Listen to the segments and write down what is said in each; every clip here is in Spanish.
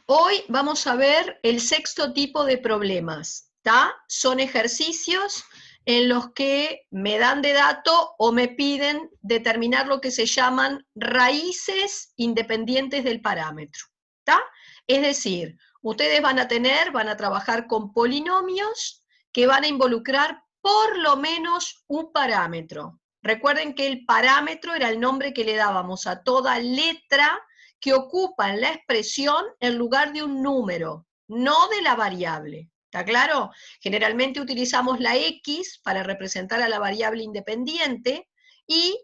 Hoy vamos a ver el sexto tipo de problemas, ¿tá? Son ejercicios en los que me dan de dato o me piden determinar lo que se llaman raíces independientes del parámetro, ¿tá? Es decir, ustedes van a trabajar con polinomios que van a involucrar por lo menos un parámetro. Recuerden que el parámetro era el nombre que le dábamos a toda letra que ocupan la expresión en lugar de un número, no de la variable. ¿Está claro? Generalmente utilizamos la X para representar a la variable independiente y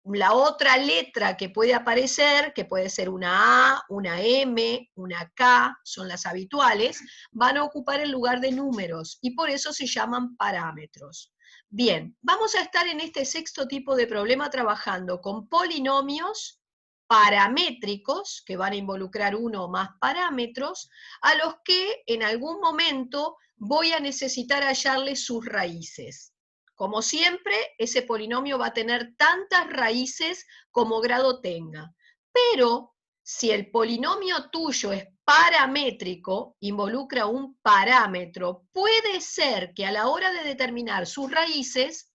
la otra letra que puede aparecer, que puede ser una A, una M, una K, son las habituales, van a ocupar el lugar de números y por eso se llaman parámetros. Bien, vamos a estar en este sexto tipo de problema trabajando con polinomios paramétricos, que van a involucrar uno o más parámetros, a los que en algún momento voy a necesitar hallarle sus raíces. Como siempre, ese polinomio va a tener tantas raíces como grado tenga. Pero si el polinomio tuyo es paramétrico, involucra un parámetro, puede ser que a la hora de determinar sus raíces,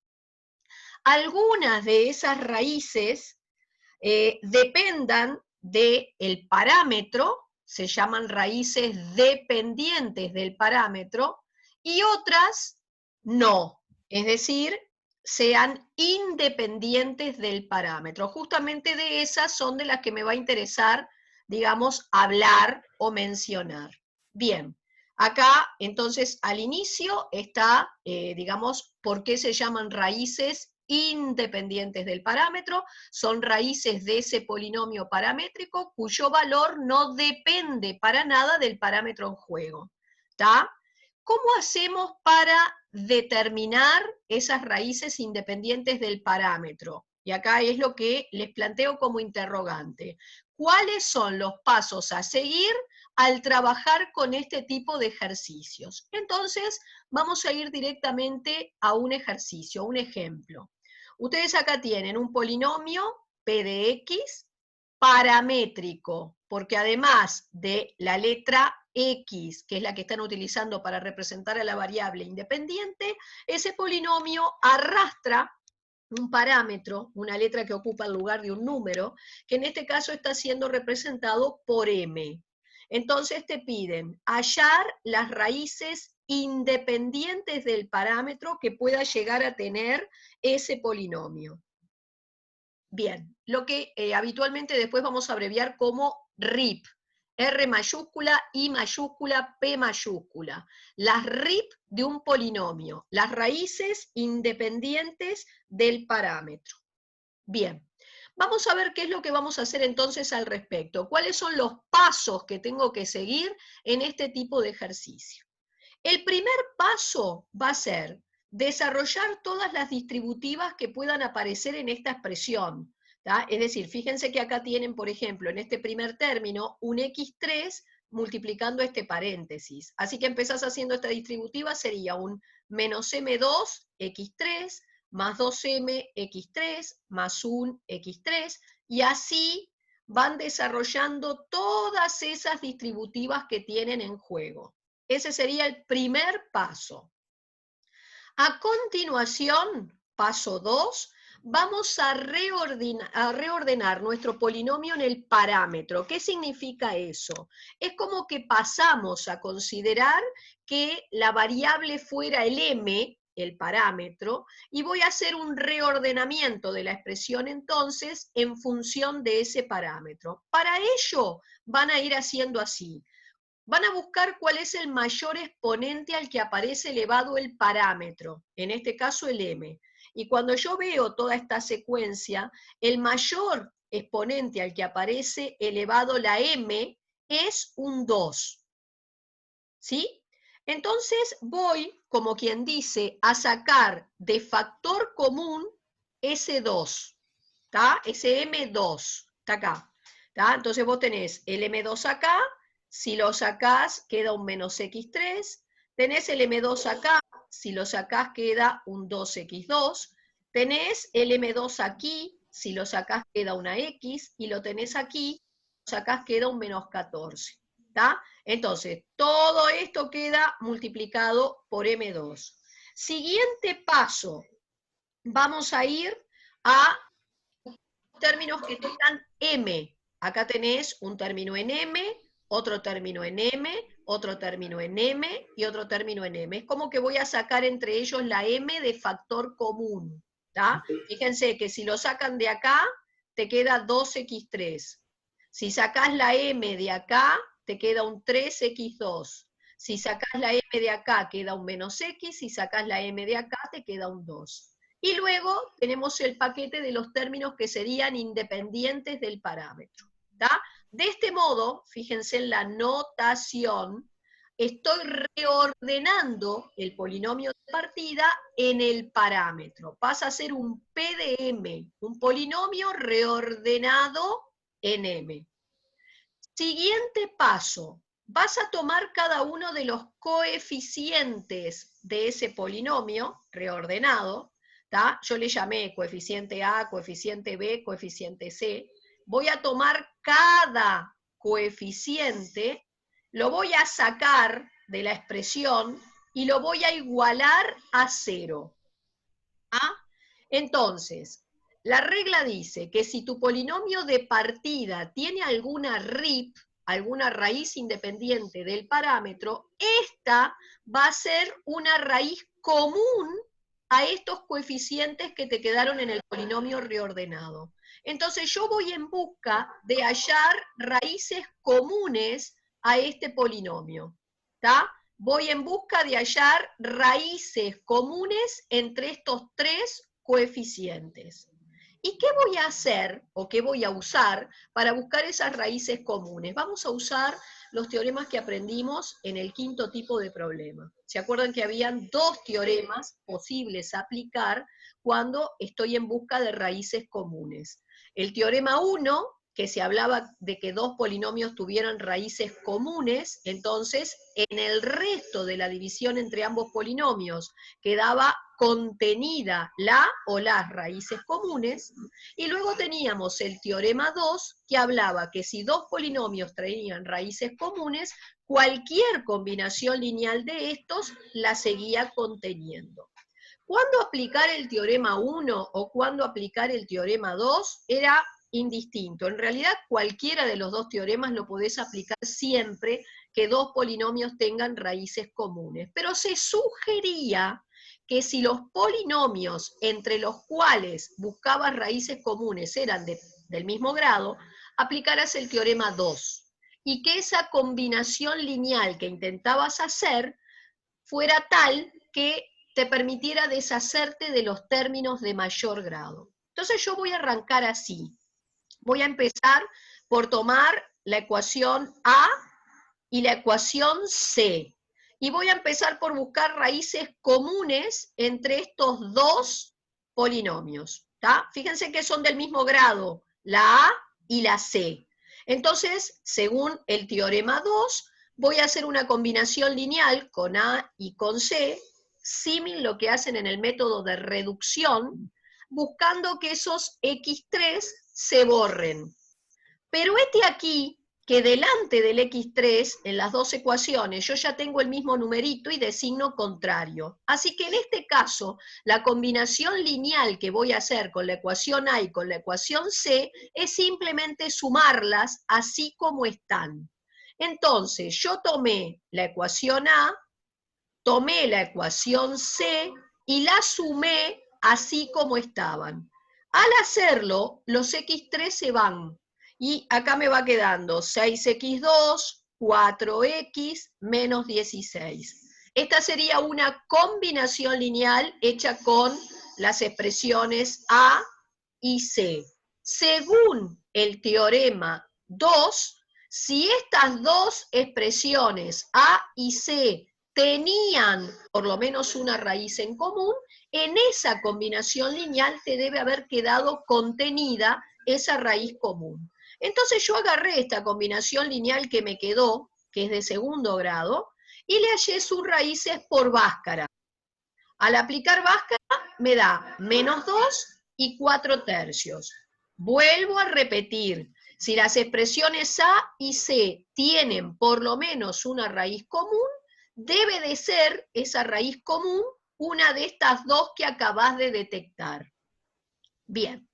algunas de esas raíces dependan del parámetro, se llaman raíces dependientes del parámetro, y otras no, es decir, sean independientes del parámetro. Justamente de esas son de las que me va a interesar, digamos, hablar o mencionar. Bien, acá entonces al inicio está, digamos, por qué se llaman raíces independientes del parámetro, son raíces de ese polinomio paramétrico cuyo valor no depende para nada del parámetro en juego. ¿Está? ¿Cómo hacemos para determinar esas raíces independientes del parámetro? Y acá es lo que les planteo como interrogante. ¿Cuáles son los pasos a seguir al trabajar con este tipo de ejercicios? Entonces, vamos a ir directamente a un ejercicio, un ejemplo. Ustedes acá tienen un polinomio P de X paramétrico, porque además de la letra X, que es la que están utilizando para representar a la variable independiente, ese polinomio arrastra un parámetro, una letra que ocupa el lugar de un número, que en este caso está siendo representado por M. Entonces te piden hallar las raíces independientes del parámetro que pueda llegar a tener ese polinomio. Bien, lo que habitualmente después vamos a abreviar como RIP, R mayúscula, I mayúscula, P mayúscula. Las RIP de un polinomio, las raíces independientes del parámetro. Bien, vamos a ver qué es lo que vamos a hacer entonces al respecto. ¿Cuáles son los pasos que tengo que seguir en este tipo de ejercicio? El primer paso va a ser desarrollar todas las distributivas que puedan aparecer en esta expresión. ¿tá? Es decir, fíjense que acá tienen, por ejemplo, en este primer término, un x3 multiplicando este paréntesis. Así que empezás haciendo esta distributiva, sería un menos m2 x3 más 2m x3 más 1 x3, y así van desarrollando todas esas distributivas que tienen en juego. Ese sería el primer paso. A continuación, paso 2, vamos a reordenar nuestro polinomio en el parámetro. ¿Qué significa eso? Es como que pasamos a considerar que la variable fuera el m, el parámetro, y voy a hacer un reordenamiento de la expresión entonces en función de ese parámetro. Para ello van a ir haciendo así. Van a buscar cuál es el mayor exponente al que aparece elevado el parámetro, en este caso el m. Y cuando yo veo toda esta secuencia, el mayor exponente al que aparece elevado la m es un 2. ¿Sí? Entonces voy, como quien dice, a sacar de factor común ese 2. ¿Está? Ese m2. Está acá. ¿Tá? Entonces vos tenés el m2 acá. Si lo sacás, queda un menos x3. Tenés el m2 acá. Si lo sacás, queda un 2x2. Tenés el m2 aquí. Si lo sacás, queda una x. Y lo tenés aquí. Si lo sacás, queda un menos 14. ¿Está? Entonces, todo esto queda multiplicado por M2. Siguiente paso, vamos a ir a términos que tengan M. Acá tenés un término en M, otro término en M, otro término en M y otro término en M. Es como que voy a sacar entre ellos la M de factor común. ¿Tá? Fíjense que si lo sacan de acá, te queda 2x3. Si sacás la M de acá, te queda un 3x2. Si sacás la M de acá, queda un menos X. Si sacás la M de acá, te queda un 2. Y luego tenemos el paquete de los términos que serían independientes del parámetro. ¿Tá? De este modo, fíjense en la notación, estoy reordenando el polinomio de partida en el parámetro. Pasa a ser un PDM, un polinomio reordenado en M. Siguiente paso, vas a tomar cada uno de los coeficientes de ese polinomio reordenado, ¿tá? Yo le llamé coeficiente A, coeficiente B, coeficiente C. Voy a tomar cada coeficiente, lo voy a sacar de la expresión y lo voy a igualar a 0. ¿Ah? Entonces, la regla dice que si tu polinomio de partida tiene alguna RIP, alguna raíz independiente del parámetro, esta va a ser una raíz común a estos coeficientes que te quedaron en el polinomio reordenado. Entonces yo voy en busca de hallar raíces comunes a este polinomio. ¿Está? Voy en busca de hallar raíces comunes entre estos tres coeficientes. ¿Y qué voy a hacer o qué voy a usar para buscar esas raíces comunes? Vamos a usar los teoremas que aprendimos en el quinto tipo de problema. ¿Se acuerdan que habían dos teoremas posibles a aplicar cuando estoy en busca de raíces comunes? El teorema 1, que se hablaba de que dos polinomios tuvieran raíces comunes, entonces en el resto de la división entre ambos polinomios quedaba contenida la o las raíces comunes, y luego teníamos el teorema 2, que hablaba que si dos polinomios traían raíces comunes, cualquier combinación lineal de estos la seguía conteniendo. ¿Cuándo aplicar el teorema 1 o cuándo aplicar el teorema 2? Era indistinto. En realidad, cualquiera de los dos teoremas lo podés aplicar siempre que dos polinomios tengan raíces comunes. Pero se sugería que si los polinomios entre los cuales buscabas raíces comunes eran del mismo grado, aplicaras el teorema 2. Y que esa combinación lineal que intentabas hacer fuera tal que te permitiera deshacerte de los términos de mayor grado. Entonces yo voy a arrancar así. Voy a empezar por tomar la ecuación A y la ecuación C. Y voy a empezar por buscar raíces comunes entre estos dos polinomios. ¿Tá? Fíjense que son del mismo grado, la A y la C. Entonces, según el teorema 2, voy a hacer una combinación lineal con A y con C, símil lo que hacen en el método de reducción, buscando que esos X3 se borren. Pero este aquí, que delante del X3, en las dos ecuaciones, yo ya tengo el mismo numerito y de signo contrario. Así que en este caso, la combinación lineal que voy a hacer con la ecuación A y con la ecuación C es simplemente sumarlas así como están. Entonces, yo tomé la ecuación A, tomé la ecuación C y la sumé así como estaban. Al hacerlo, los X3 se van. Y acá me va quedando 6x2, 4x, menos 16. Esta sería una combinación lineal hecha con las expresiones A y C. Según el teorema 2, si estas dos expresiones A y C tenían por lo menos una raíz en común, en esa combinación lineal te debe haber quedado contenida esa raíz común. Entonces yo agarré esta combinación lineal que me quedó, que es de segundo grado, y le hallé sus raíces por báscara. Al aplicar báscara me da menos 2 y 4 tercios. Vuelvo a repetir, Si las expresiones A y C tienen por lo menos una raíz común, debe de ser esa raíz común una de estas dos que acabas de detectar. Bien,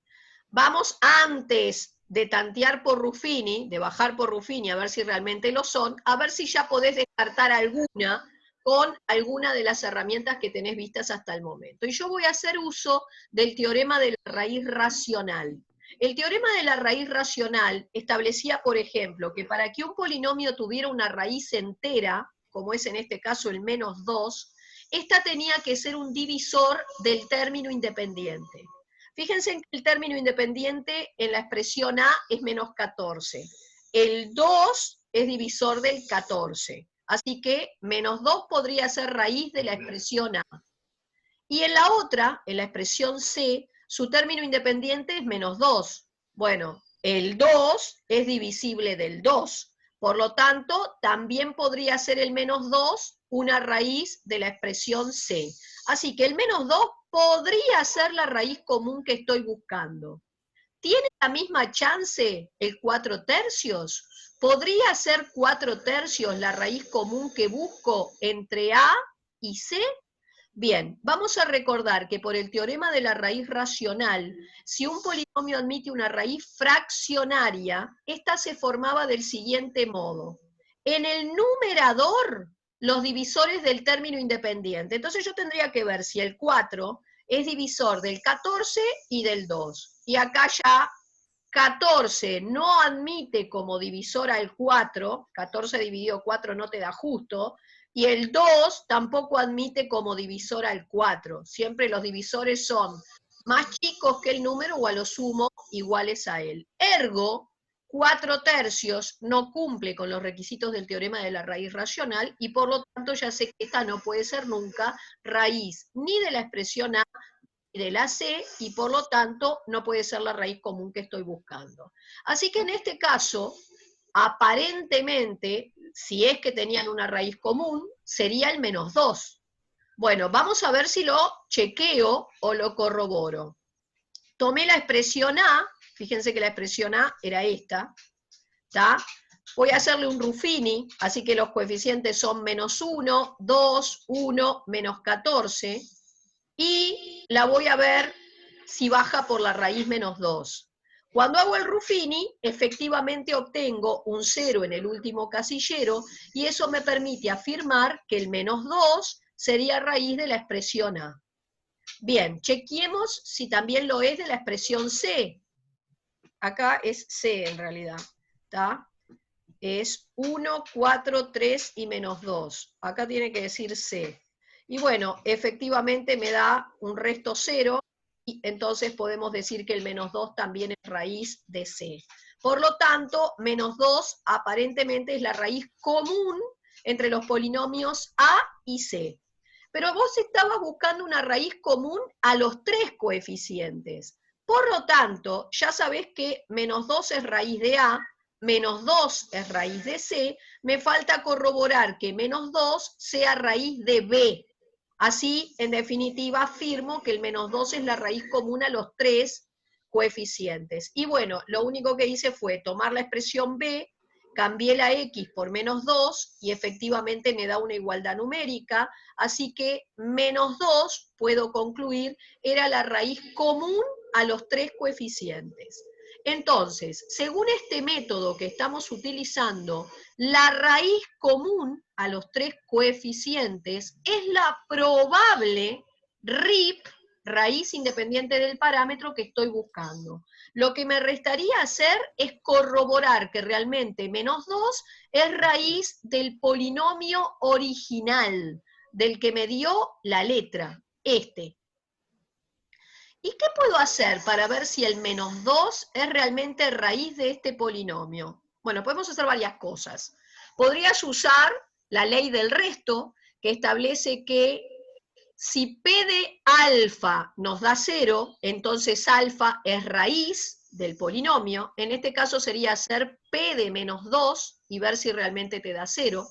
vamos antes de tantear por Ruffini, de bajar por Ruffini a ver si realmente lo son, a ver si ya podés descartar alguna con alguna de las herramientas que tenés vistas hasta el momento. Y yo voy a hacer uso del teorema de la raíz racional. El teorema de la raíz racional establecía, por ejemplo, que para que un polinomio tuviera una raíz entera, como es en este caso el menos 2, esta tenía que ser un divisor del término independiente. Fíjense en que el término independiente en la expresión A es menos 14. El 2 es divisor del 14. Así que menos 2 podría ser raíz de la expresión A. Y en la otra, en la expresión C, su término independiente es menos 2. Bueno, el 2 es divisible del 2. Por lo tanto, también podría ser el menos 2 una raíz de la expresión C. Así que el menos 2 podría ser la raíz común que estoy buscando. ¿Tiene la misma chance el 4 tercios? ¿Podría ser 4 tercios la raíz común que busco entre A y C? Bien, vamos a recordar que por el teorema de la raíz racional, si un polinomio admite una raíz fraccionaria, esta se formaba del siguiente modo. En el numerador, los divisores del término independiente. Entonces yo tendría que ver si el 4 es divisor del 14 y del 2. Y acá ya 14 no admite como divisor al 4, 14 dividido 4 no te da justo, y el 2 tampoco admite como divisor al 4. Siempre los divisores son más chicos que el número o a lo sumo iguales a él. Ergo, 4 tercios no cumple con los requisitos del teorema de la raíz racional y por lo tanto ya sé que esta no puede ser nunca raíz ni de la expresión A ni de la C y por lo tanto no puede ser la raíz común que estoy buscando. Así que en este caso, aparentemente, si es que tenían una raíz común, sería el menos 2. Bueno, vamos a ver si lo chequeo o lo corroboro. Tomé la expresión A, fíjense que la expresión A era esta, ¿está? Voy a hacerle un Ruffini, así que los coeficientes son menos 1, 2, 1, menos 14, y la voy a ver si baja por la raíz menos 2. Cuando hago el Ruffini, efectivamente obtengo un 0 en el último casillero, y eso me permite afirmar que el menos 2 sería raíz de la expresión A. Bien, chequeemos si también lo es de la expresión C. Acá es C en realidad, ¿está? Es 1, 4, 3 y menos 2. Acá tiene que decir C. Y bueno, efectivamente me da un resto 0, y entonces podemos decir que el menos 2 también es raíz de C. Por lo tanto, menos 2 aparentemente es la raíz común entre los polinomios A y C. Pero vos estabas buscando una raíz común a los 3 coeficientes. Por lo tanto, ya sabés que menos 2 es raíz de A, menos 2 es raíz de C, me falta corroborar que menos 2 sea raíz de B. Así, en definitiva, afirmo que el menos 2 es la raíz común a los 3 coeficientes. Y bueno, lo único que hice fue tomar la expresión B, cambié la X por menos 2 y efectivamente me da una igualdad numérica, así que menos 2, puedo concluir, era la raíz común a los 3 coeficientes. Entonces, según este método que estamos utilizando, la raíz común a los 3 coeficientes es la probable RIP, raíz independiente del parámetro que estoy buscando. Lo que me restaría hacer es corroborar que realmente menos 2 es raíz del polinomio original, del que me dio la letra, este. ¿Y qué puedo hacer para ver si el menos 2 es realmente raíz de este polinomio? Bueno, podemos hacer varias cosas. Podrías usar la ley del resto, que establece que si P de alfa nos da 0, entonces alfa es raíz del polinomio. En este caso sería hacer P de menos 2 y ver si realmente te da 0.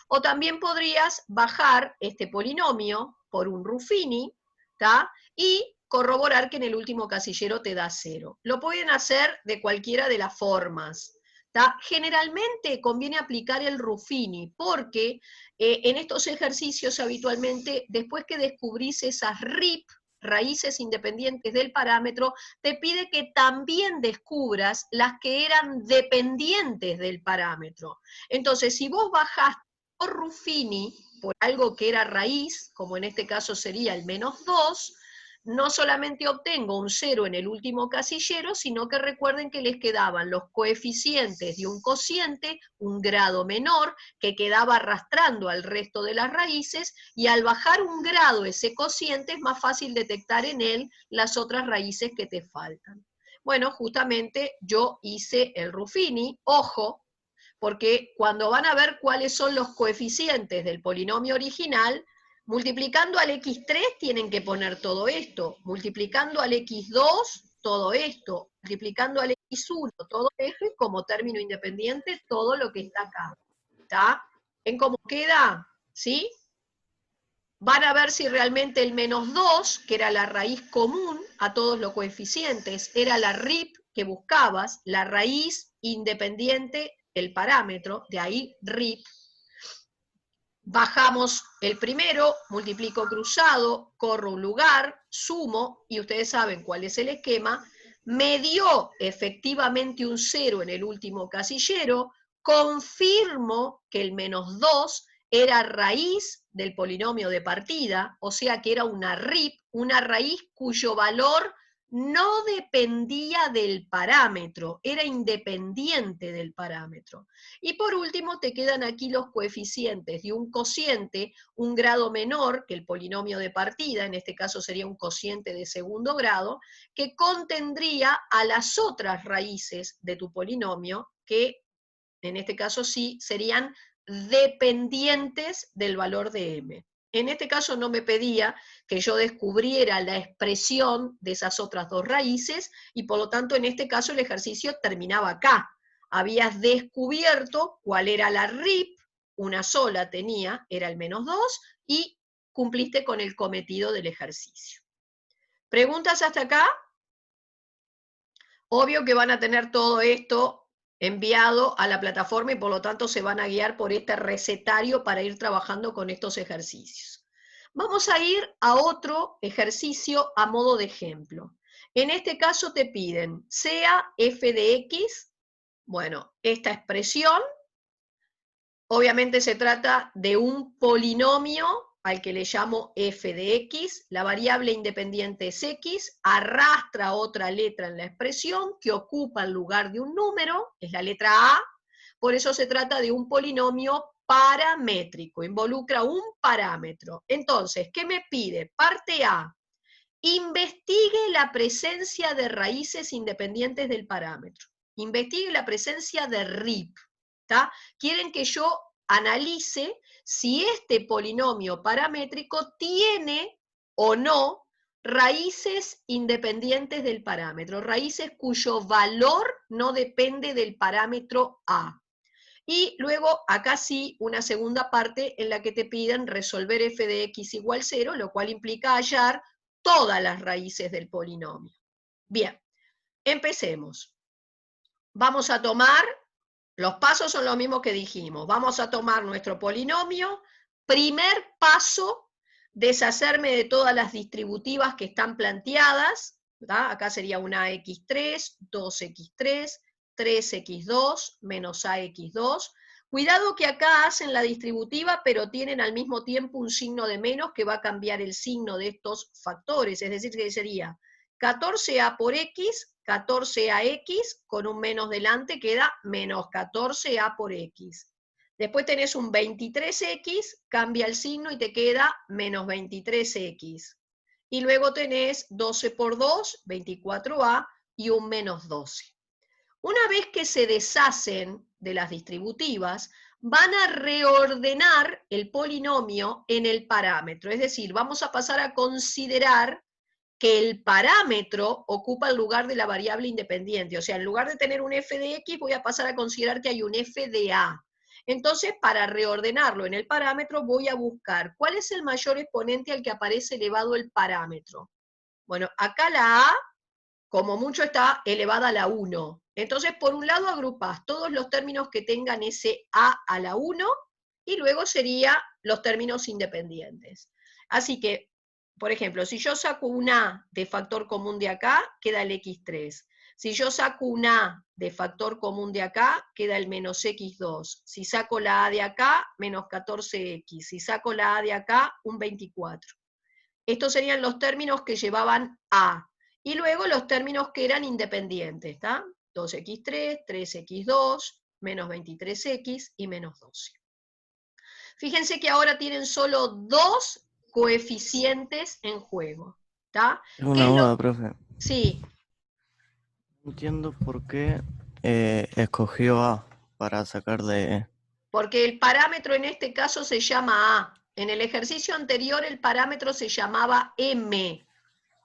O también podrías bajar este polinomio por un Ruffini, ¿tá? Y corroborar que en el último casillero te da 0. Lo pueden hacer de cualquiera de las formas. ¿Tá? Generalmente conviene aplicar el Ruffini, porque en estos ejercicios habitualmente, después que descubrís esas RIP, raíces independientes del parámetro, te pide que también descubras las que eran dependientes del parámetro. Entonces, si vos bajaste por Ruffini, por algo que era raíz, como en este caso sería el -2, no solamente obtengo un 0 en el último casillero, sino que recuerden que les quedaban los coeficientes de un cociente, un grado menor, que quedaba arrastrando al resto de las raíces, y al bajar un grado ese cociente es más fácil detectar en él las otras raíces que te faltan. Bueno, justamente yo hice el Ruffini, ojo, porque cuando van a ver cuáles son los coeficientes del polinomio original, multiplicando al x3 tienen que poner todo esto, multiplicando al x2 todo esto, multiplicando al x1 todo esto, y como término independiente todo lo que está acá. ¿Está? ¿En cómo queda? ¿Sí? Van a ver si realmente el -2, que era la raíz común a todos los coeficientes, era la RIP que buscabas, la raíz independiente del parámetro, de ahí RIP. Bajamos el primero, multiplico cruzado, corro un lugar, sumo, y ustedes saben cuál es el esquema, me dio efectivamente un 0 en el último casillero, confirmo que el -2 era raíz del polinomio de partida, o sea que era una RIP, una raíz cuyo valor no dependía del parámetro, era independiente del parámetro. Y por último te quedan aquí los coeficientes de un cociente, un grado menor que el polinomio de partida, en este caso sería un cociente de segundo grado, que contendría a las otras raíces de tu polinomio, que en este caso sí serían dependientes del valor de m. En este caso no me pedía que yo descubriera la expresión de esas otras dos raíces, y por lo tanto en este caso el ejercicio terminaba acá. Habías descubierto cuál era la RIP, una sola tenía, era el -2, y cumpliste con el cometido del ejercicio. ¿Preguntas hasta acá? Obvio que van a tener todo esto enviado a la plataforma y por lo tanto se van a guiar por este recetario para ir trabajando con estos ejercicios. Vamos a ir a otro ejercicio a modo de ejemplo. En este caso te piden, sea f de x, bueno, esta expresión, obviamente se trata de un polinomio al que le llamo f de x, la variable independiente es x, arrastra otra letra en la expresión que ocupa el lugar de un número, es la letra a, por eso se trata de un polinomio paramétrico, involucra un parámetro. Entonces, ¿qué me pide? Parte A, investigue la presencia de raíces independientes del parámetro, investigue la presencia de RIP, ¿tá? Quieren que yo analice si este polinomio paramétrico tiene o no raíces independientes del parámetro, raíces cuyo valor no depende del parámetro A. Y luego acá sí una segunda parte en la que te piden resolver f de x igual 0, lo cual implica hallar todas las raíces del polinomio. Bien, empecemos. Vamos a tomar, los pasos son los mismos que dijimos, vamos a tomar nuestro polinomio, primer paso, deshacerme de todas las distributivas que están planteadas, ¿verdad? Acá sería una x3, 2x3, 3x2 menos ax2. Cuidado que acá hacen la distributiva, pero tienen al mismo tiempo un signo de menos que va a cambiar el signo de estos factores, es decir, que sería 14a por x, 14ax, con un menos delante queda menos 14a por x. Después tenés un 23x, cambia el signo y te queda menos 23x. Y luego tenés 12 por 2, 24a, y un menos 12. Una vez que se deshacen de las distributivas, van a reordenar el polinomio en el parámetro. Es decir, vamos a pasar a considerar que el parámetro ocupa el lugar de la variable independiente. O sea, en lugar de tener un f de x, voy a pasar a considerar que hay un f de a. Entonces, para reordenarlo en el parámetro, voy a buscar cuál es el mayor exponente al que aparece elevado el parámetro. Bueno, acá la A, como mucho, está elevada a la 1. Entonces, por un lado agrupás todos los términos que tengan ese A a la 1, y luego serían los términos independientes. Así que, por ejemplo, si yo saco un A de factor común de acá, queda el x3. Si yo saco un A de factor común de acá, queda el menos x2. Si saco la A de acá, menos 14x. Si saco la A de acá, un 24. Estos serían los términos que llevaban A. Y luego los términos que eran independientes, ¿está? 2x3, 3x2, menos 23x y menos 12. Fíjense que ahora tienen solo dos coeficientes en juego, ¿está? Tengo ¿Qué una es lo? duda, profe. Sí, No entiendo por qué escogió A para sacar de... porque el parámetro en este caso se llama A. En el ejercicio anterior el parámetro se llamaba M.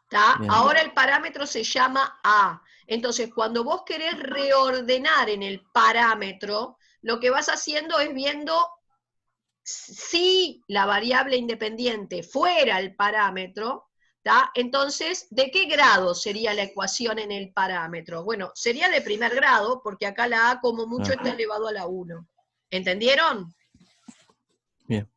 ¿Tá? Bien. Ahora el parámetro se llama A. Entonces, cuando vos querés reordenar en el parámetro, lo que vas haciendo es viendo si la variable independiente fuera el parámetro, ¿tá? Entonces, ¿de qué grado sería la ecuación en el parámetro? Bueno, sería de primer grado, porque acá la A como mucho está elevado a la 1. ¿Entendieron? Bien.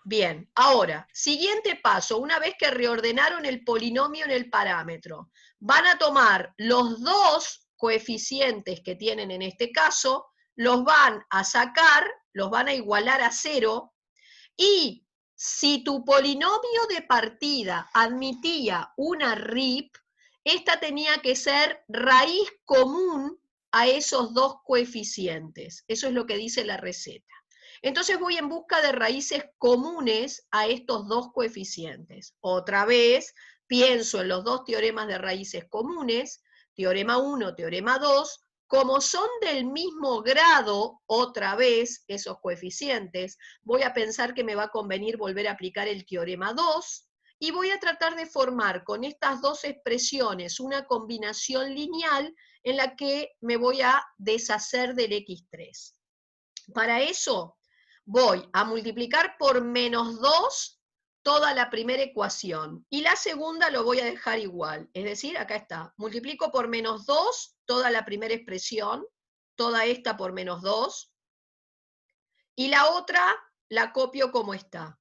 Bien, ahora, siguiente paso, una vez que reordenaron el polinomio en el parámetro, van a tomar los dos coeficientes que tienen en este caso, los van a sacar, los van a igualar a 0, y si tu polinomio de partida admitía una RIP, esta tenía que ser raíz común a esos dos coeficientes. Eso es lo que dice la receta. Entonces voy en busca de raíces comunes a estos dos coeficientes. Otra vez, pienso en los dos teoremas de raíces comunes, teorema 1, teorema 2, como son del mismo grado, otra vez, esos coeficientes, voy a pensar que me va a convenir volver a aplicar el teorema 2, y voy a tratar de formar con estas dos expresiones una combinación lineal en la que me voy a deshacer del x3. Para eso voy a multiplicar por menos 2 toda la primera ecuación, y la segunda lo voy a dejar igual, es decir, acá está, multiplico por menos 2 toda la primera expresión, toda esta por menos 2, y la otra la copio como está.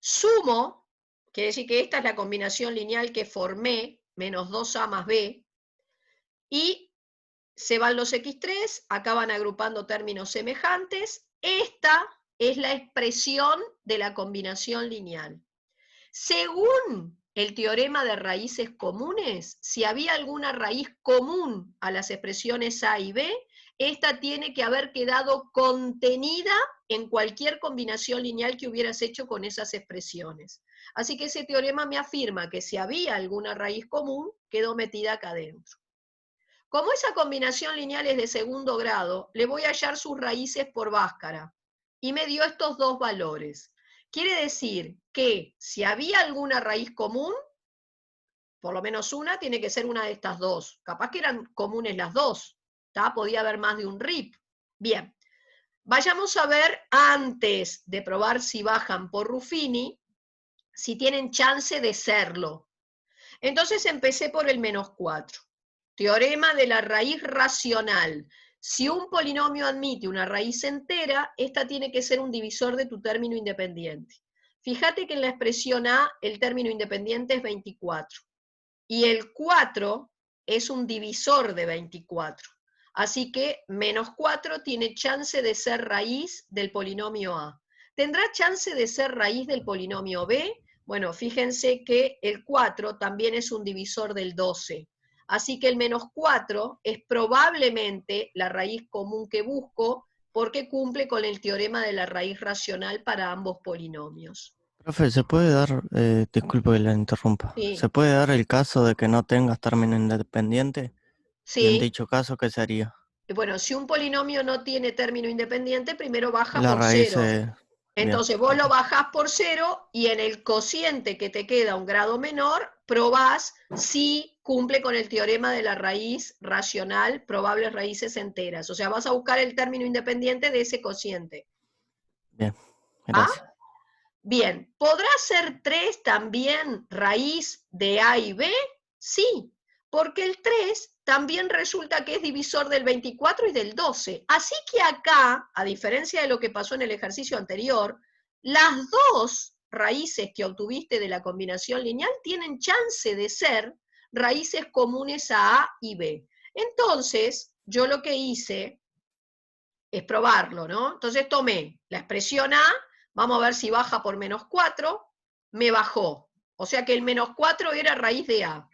Sumo, quiere decir que esta es la combinación lineal que formé, menos 2a más b, y se van los x3, acaban agrupando términos semejantes. Esta es la expresión de la combinación lineal. Según el teorema de raíces comunes, si había alguna raíz común a las expresiones A y B, esta tiene que haber quedado contenida en cualquier combinación lineal que hubieras hecho con esas expresiones. Así que ese teorema me afirma que si había alguna raíz común, quedó metida acá adentro. Como esa combinación lineal es de segundo grado, le voy a hallar sus raíces por Bhaskara, y me dio estos dos valores. Quiere decir que si había alguna raíz común, por lo menos una tiene que ser una de estas dos. Capaz que eran comunes las dos, ¿tá? Podía haber más de un RIP. Bien, vayamos a ver, antes de probar si bajan por Ruffini, si tienen chance de serlo. Entonces empecé por el menos 4. Teorema de la raíz racional. Si un polinomio admite una raíz entera, esta tiene que ser un divisor de tu término independiente. Fíjate que en la expresión A el término independiente es 24. Y el 4 es un divisor de 24. Así que menos 4 tiene chance de ser raíz del polinomio A. ¿Tendrá chance de ser raíz del polinomio B? Bueno, fíjense que el 4 también es un divisor del 12. Así que el menos 4 es probablemente la raíz común que busco, porque cumple con el teorema de la raíz racional para ambos polinomios. Profe, ¿se puede dar, disculpe que la interrumpa, ¿se Sí, puede dar el caso de que no tengas término independiente? Y en sí. dicho caso, ¿qué sería? Bueno, si un polinomio no tiene término independiente, primero baja La por raíz, 0. bien, Entonces vos ok. lo bajás por 0 y en el cociente que te queda un grado menor, probás si cumple con el teorema de la raíz racional, probables raíces enteras. O sea, vas a buscar el término independiente de ese cociente. Bien, ¿Ah? gracias. Bien, ¿podrá ser 3 también raíz de A y B? Sí, porque el 3 también resulta que es divisor del 24 y del 12. Así que acá, a diferencia de lo que pasó en el ejercicio anterior, las dos raíces que obtuviste de la combinación lineal tienen chance de ser raíces comunes a A y B. Entonces, yo lo que hice es probarlo, ¿no? Entonces tomé la expresión A, vamos a ver si baja por menos 4, me bajó. O sea que el menos 4 era raíz de A.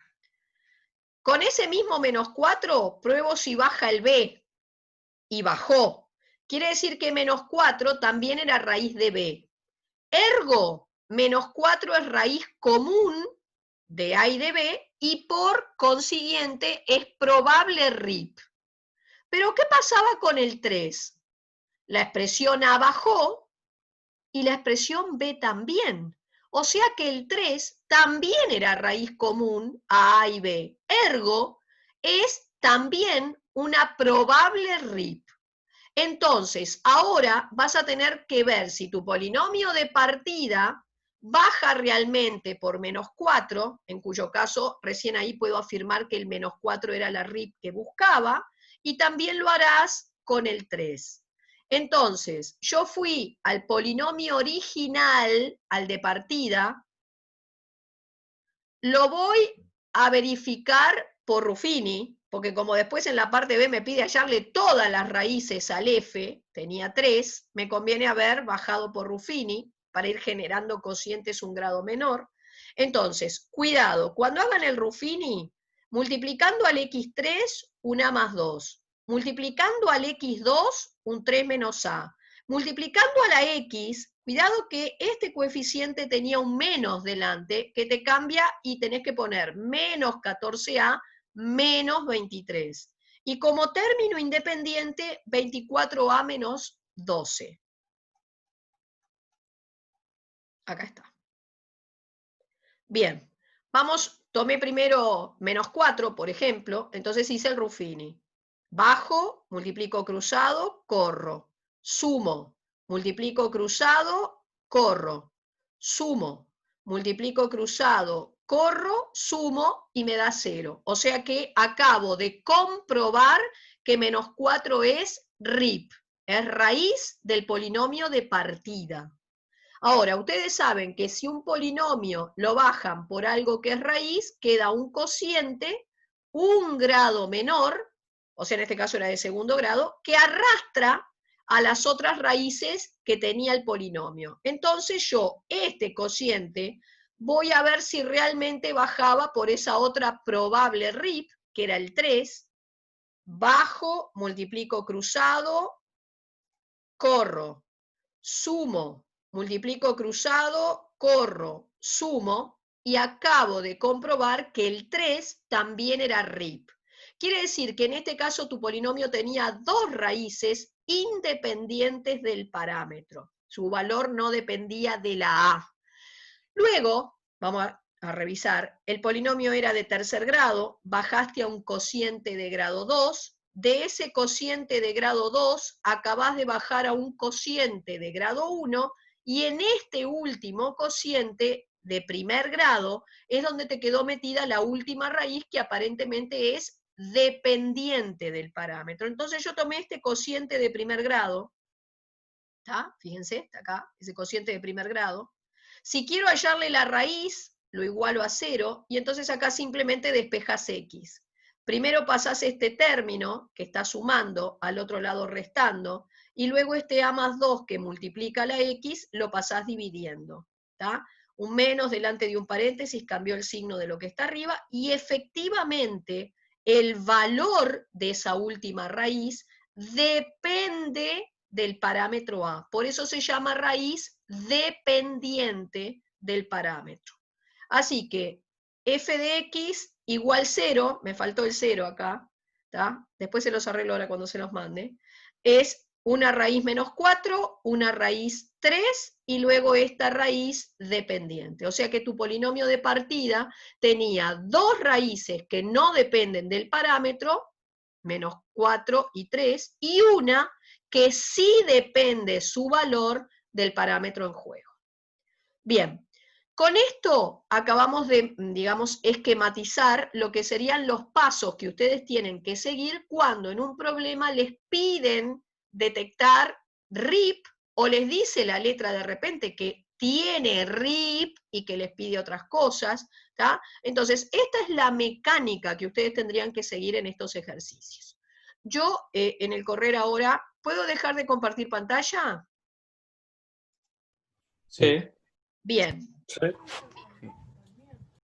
Con ese mismo menos 4, pruebo si baja el B, y bajó. Quiere decir que menos 4 también era raíz de B. Ergo, menos 4 es raíz común de A y de B, y por consiguiente es probable RIP. Pero ¿qué pasaba con el 3? La expresión A bajó y la expresión B también. O sea que el 3 también era raíz común a A y B. Ergo, es también una probable RIP. Entonces, ahora vas a tener que ver si tu polinomio de partida baja realmente por menos 4, en cuyo caso recién ahí puedo afirmar que el menos 4 era la RIP que buscaba, y también lo harás con el 3. Entonces, yo fui al polinomio original, al de partida, lo voy a verificar por Ruffini, porque como después en la parte B me pide hallarle todas las raíces al F, tenía 3, me conviene haber bajado por Ruffini para ir generando cocientes un grado menor. Entonces, cuidado, cuando hagan el Ruffini, multiplicando al X3, un A más 2, multiplicando al X2, un 3 menos A, multiplicando a la X, cuidado que este coeficiente tenía un menos delante, que te cambia y tenés que poner menos 14A menos 23. Y como término independiente, 24A menos 12. Acá está. Bien, vamos, tomé primero menos 4, por ejemplo, entonces hice el Ruffini. Bajo, multiplico cruzado, corro. Sumo, multiplico cruzado, corro. Sumo, multiplico cruzado, corro, sumo y me da 0. O sea que acabo de comprobar que menos 4 es RIP, es raíz del polinomio de partida. Ahora, ustedes saben que si un polinomio lo bajan por algo que es raíz, queda un cociente, un grado menor, o sea, en este caso era de segundo grado, que arrastra a las otras raíces que tenía el polinomio. Entonces yo, este cociente, voy a ver si realmente bajaba por esa otra probable RIP, que era el 3, bajo, multiplico cruzado, corro, sumo, multiplico cruzado, corro, sumo, y acabo de comprobar que el 3 también era RIP. Quiere decir que en este caso tu polinomio tenía dos raíces independientes del parámetro. Su valor no dependía de la A. Luego, vamos a revisar, el polinomio era de tercer grado, bajaste a un cociente de grado 2, de ese cociente de grado 2 acabás de bajar a un cociente de grado 1, y en este último cociente de primer grado es donde te quedó metida la última raíz, que aparentemente es dependiente del parámetro. Entonces yo tomé este cociente de primer grado, ¿está? Fíjense, está acá, ese cociente de primer grado. Si quiero hallarle la raíz, lo igualo a 0, y entonces acá simplemente despejas x. Primero pasás este término, que está sumando, al otro lado restando, y luego este a más 2 que multiplica la x, lo pasás dividiendo. ¿Está? Un menos delante de un paréntesis cambió el signo de lo que está arriba, y efectivamente el valor de esa última raíz depende del parámetro A. Por eso se llama raíz dependiente del parámetro. Así que f de x igual 0, me faltó el 0 acá, ¿tá? Después se los arreglo ahora cuando se los mande, es una raíz menos 4, una raíz 3, y luego esta raíz dependiente. O sea que tu polinomio de partida tenía dos raíces que no dependen del parámetro, menos 4 y 3, y una que sí depende su valor del parámetro en juego. Bien, con esto acabamos de, digamos, esquematizar lo que serían los pasos que ustedes tienen que seguir cuando en un problema les piden detectar RIP o les dice la letra de repente que tiene RIP y que les pide otras cosas, ¿tá? Entonces, esta es la mecánica que ustedes tendrían que seguir en estos ejercicios. Yo, en el correr ahora, ¿puedo dejar de compartir pantalla? Sí. Bien. Sí.